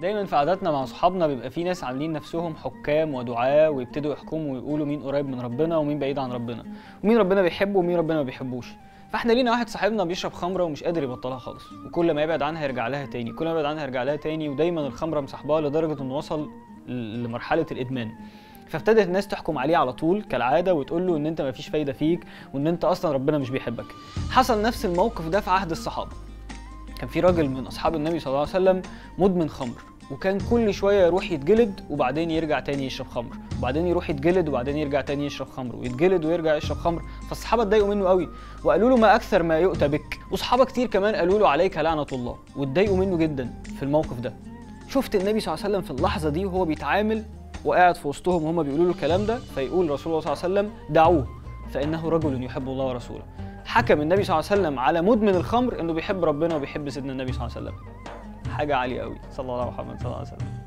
دايما في عاداتنا مع صحابنا بيبقى في ناس عاملين نفسهم حكام ودعاة، ويبتدوا يحكموا ويقولوا مين قريب من ربنا ومين بعيد عن ربنا، ومين ربنا بيحبه ومين ربنا ما بيحبوش. فاحنا لينا واحد صاحبنا بيشرب خمره ومش قادر يبطلها خالص، وكل ما يبعد عنها يرجع لها تاني، كل ما يبعد عنها يرجع لها تاني، ودايما الخمره مصاحباه لدرجه انه وصل لمرحله الادمان. فابتدت الناس تحكم عليه على طول كالعاده، وتقول له ان انت مفيش فايده فيك، وان انت اصلا ربنا مش بيحبك. حصل نفس الموقف ده في عهد الصحابه. كان في راجل من اصحاب النبي صلى الله عليه وسلم مدمن خمر، وكان كل شويه يروح يتجلد وبعدين يرجع تاني يشرب خمر، وبعدين يروح يتجلد وبعدين يرجع تاني يشرب خمر، ويتجلد ويرجع يشرب خمر. فالصحابه اتضايقوا منه قوي وقالوا له ما اكثر ما يؤتى بك، وصحابه كتير كمان قالوا له عليك لعنه الله، واتضايقوا منه جدا في الموقف ده. شفت النبي صلى الله عليه وسلم في اللحظه دي وهو بيتعامل وقاعد في وسطهم وهم بيقولوا له الكلام ده، فيقول رسول الله صلى الله عليه وسلم دعوه فانه رجل يحب الله ورسوله. حكم النبي صلى الله عليه وسلم على مدمن الخمر انه بيحب ربنا وبيحب سيدنا النبي صلى الله عليه وسلم. حاجه عاليه قوي. صلى الله عليه وسلم.